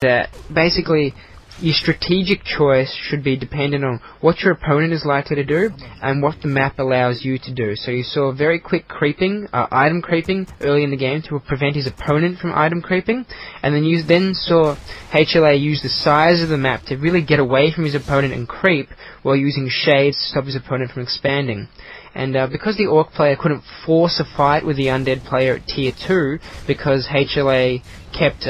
that basically your strategic choice should be dependent on what your opponent is likely to do and what the map allows you to do. So you saw very quick creeping, item creeping early in the game to prevent his opponent from item creeping, and then you saw HLA use the size of the map to really get away from his opponent and creep while using shades to stop his opponent from expanding. And because the Orc player couldn't force a fight with the Undead player at Tier 2 because HLA kept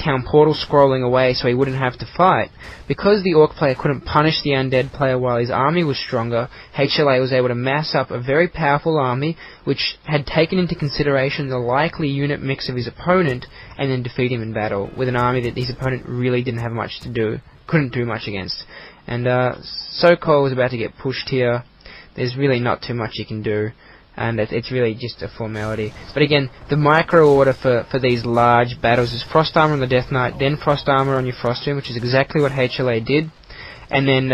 Town Portal scrolling away so he wouldn't have to fight, because the Orc player couldn't punish the Undead player while his army was stronger, HLA was able to mass up a very powerful army which had taken into consideration the likely unit mix of his opponent and then defeat him in battle with an army that his opponent really didn't have much to do, couldn't do much against. And Sokol was about to get pushed here. There's really not too much you can do, and it's really just a formality. But again, the micro order for these large battles is Frost Armor on the Death Knight, then Frost Armor on your Frost Tomb, which is exactly what HLA did. And then,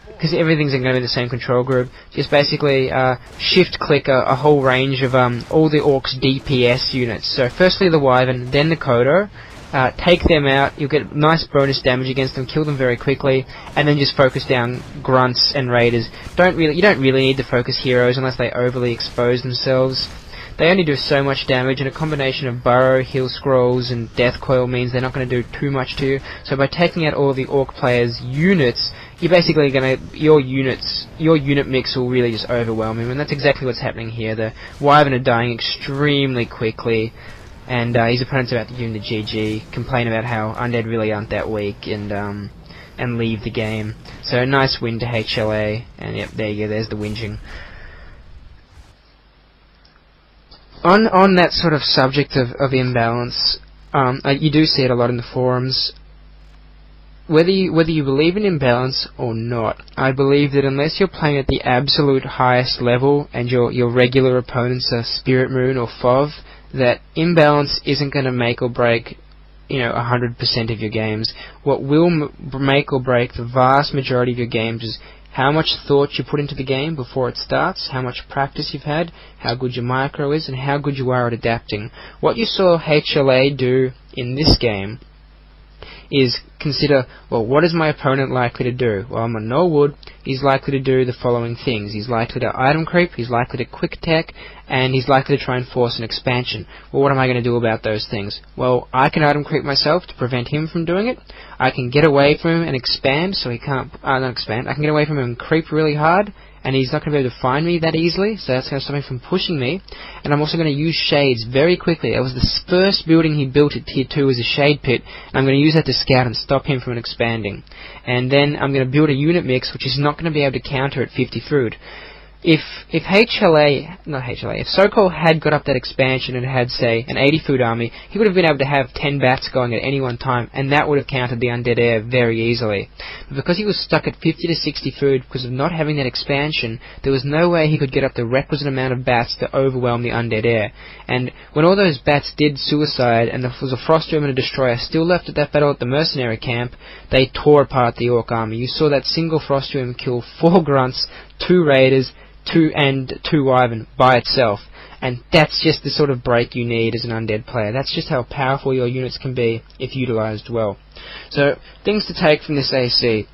because everything's going to be the same control group, just basically shift-click a whole range of all the Orcs' DPS units. So firstly the Wyvern, then the Kodo. Take them out, you'll get nice bonus damage against them, kill them very quickly, and then just focus down Grunts and Raiders. You don't really need to focus heroes unless they overly expose themselves. They only do so much damage, and a combination of Burrow, Heal Scrolls, and Death Coil means they're not going to do too much to you. So by taking out all the Orc players' units, you're basically your unit mix will really just overwhelm him, and that's exactly what's happening here. The Wyvern are dying extremely quickly, and his opponent's about to give him the GG, complain about how Undead really aren't that weak, and leave the game. So nice win to HLA, and yep, there you go, there's the whinging. On that sort of subject of imbalance, you do see it a lot in the forums. Whether you believe in imbalance or not, I believe that unless you're playing at the absolute highest level and your regular opponents are Spirit Moon or FOV, that imbalance isn't going to make or break 100% of your games. What will make or break the vast majority of your games is how much thought you put into the game before it starts, how much practice you've had, how good your micro is, and how good you are at adapting. What you saw HLA do in this game is consider, well, what is my opponent likely to do? Well, I'm on Norwood, he's likely to do the following things. He's likely to item creep, he's likely to quick attack, and he's likely to try and force an expansion. Well, what am I going to do about those things? Well, I can item creep myself to prevent him from doing it. I can get away from him and expand, so he can't, not expand, I can get away from him and creep really hard, and he's not going to be able to find me that easily, so that's going to stop him from pushing me. And I'm also going to use shades very quickly. That was the first building he built at Tier 2 as a shade pit, and I'm going to use that to scout and stop him from expanding. And then I'm going to build a unit mix which is not going to be able to counter at 50 food. If Sokol had got up that expansion and had, say, an 80 food army, he would have been able to have 10 bats going at any one time, and that would have countered the Undead Air very easily. But because he was stuck at 50 to 60 food because of not having that expansion, there was no way he could get up the requisite amount of bats to overwhelm the Undead Air. And when all those bats did suicide, and there was a Frostworm and a Destroyer still left at that battle at the Mercenary camp, they tore apart the Orc army. You saw that single Frostworm kill 4 Grunts, 2 Raiders, 2 Wyvern by itself, and that's just the sort of break you need as an Undead player. That's just how powerful your units can be if utilised well. So, things to take from this AC.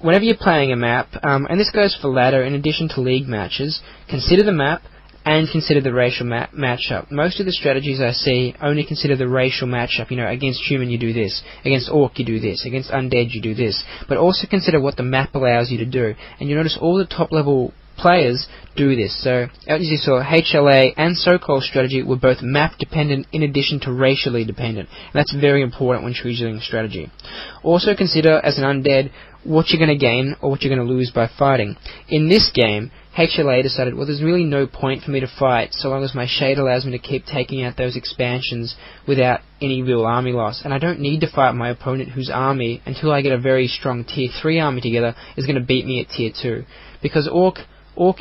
Whenever you're playing a map, and this goes for ladder in addition to league matches, consider the map and consider the racial matchup. Most of the strategies I see only consider the racial matchup. Against human you do this, against orc you do this, against undead you do this. But also consider what the map allows you to do. And you notice all the top level players do this. So, as you saw, HLA and Sokol's strategy were both map dependent in addition to racially dependent. And that's very important when choosing strategy. Also consider, as an undead, what you're going to gain or what you're going to lose by fighting. In this game, HLA decided, well, there's really no point for me to fight so long as my shade allows me to keep taking out those expansions without any real army loss. And I don't need to fight my opponent whose army, until I get a very strong Tier 3 army together, is going to beat me at Tier 2. Because Orc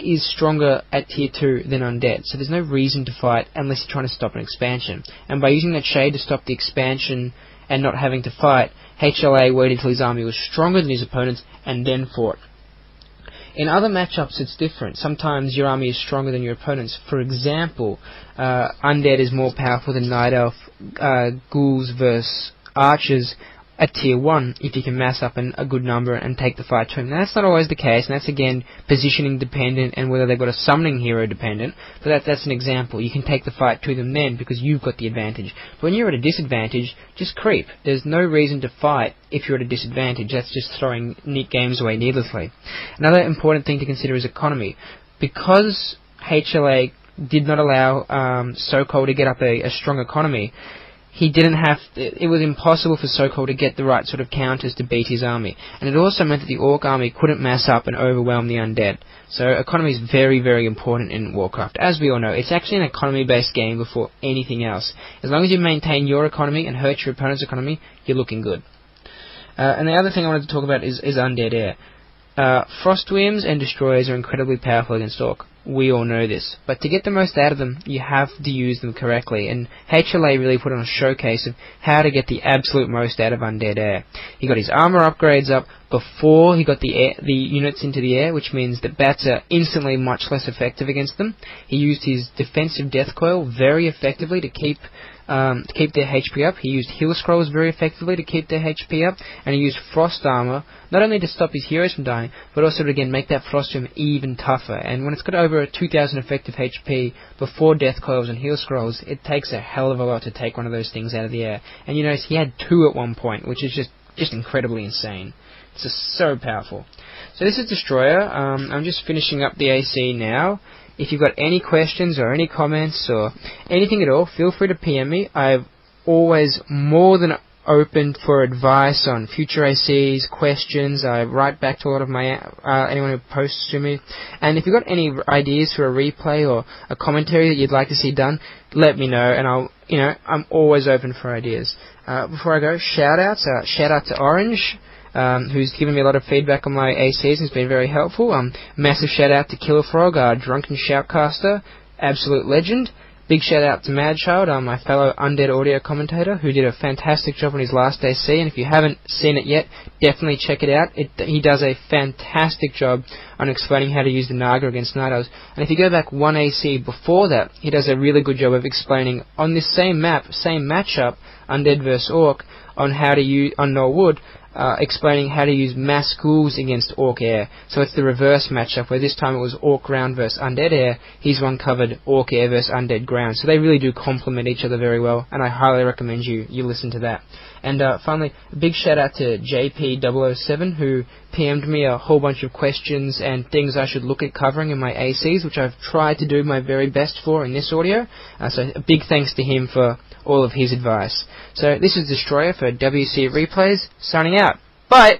is stronger at Tier 2 than Undead, so there's no reason to fight unless you're trying to stop an expansion. And by using that shade to stop the expansion and not having to fight, HLA waited until his army was stronger than his opponent's and then fought. In other matchups it's different. Sometimes your army is stronger than your opponent's. For example, Undead is more powerful than Night Elf Ghouls versus archers at tier 1 if you can mass up a good number and take the fight to him. Now, that's not always the case, and that's again positioning dependent and whether they've got a summoning hero dependent, but that's an example. You can take the fight to them then because you've got the advantage. But when you're at a disadvantage, just creep. There's no reason to fight if you're at a disadvantage. That's just throwing neat games away needlessly. Another important thing to consider is economy. Because HLA did not allow Sokol to get up a strong economy, he didn't have. It was impossible for Sokol to get the right sort of counters to beat his army, and it also meant that the Orc army couldn't mass up and overwhelm the Undead. So economy is very, very important in Warcraft. As we all know, it's actually an economy-based game before anything else. As long as you maintain your economy and hurt your opponent's economy, you're looking good. And the other thing I wanted to talk about is Undead Air. Frostworms and Destroyers are incredibly powerful against Orc. We all know this. But to get the most out of them, you have to use them correctly. And HLA really put on a showcase of how to get the absolute most out of Undead Air. He got his armor upgrades up before he got the units into the air, which means that bats are instantly much less effective against them. He used his defensive death coil very effectively to keep their HP up. He used heal scrolls very effectively to keep their HP up, and he used frost armor not only to stop his heroes from dying, but also to again make that frost room even tougher. And when it's got over 2,000 effective HP before death coils and heal scrolls, it takes a hell of a lot to take one of those things out of the air. And you notice he had 2 at one point, which is just incredibly insane. It's just so powerful. So this is Destroyer. I'm just finishing up the AC now. If you've got any questions or any comments or anything at all, feel free to PM me. I'm always more than open for advice on future ACs, questions. I write back to a lot of my anyone who posts to me. And if you've got any ideas for a replay or a commentary that you'd like to see done, let me know, and I'm always open for ideas. Before I go, shout out to Orange, who's given me a lot of feedback on my ACs and has been very helpful. Massive shout out to Killerfrog, our drunken shoutcaster, absolute legend. Big shout out to Madchild, my fellow Undead audio commentator, who did a fantastic job on his last AC, and if you haven't seen it yet, definitely check it out. He does a fantastic job on explaining how to use the Naga against Night Elves. And if you go back one AC before that, he does a really good job of explaining on this same map, same matchup, Undead vs Orc, on how to use on Norwood, explaining how to use mass ghouls against Orc Air. So it's the reverse matchup, where this time it was Orc Ground versus Undead Air. He's one covered Orc Air versus Undead Ground. So they really do complement each other very well, and I highly recommend you listen to that. And finally, a big shout out to JP007, who PM'd me a whole bunch of questions and things I should look at covering in my ACs, which I've tried to do my very best for in this audio. So a big thanks to him for all of his advice. So this is Destroyer for WCR Replays, signing out. Bye!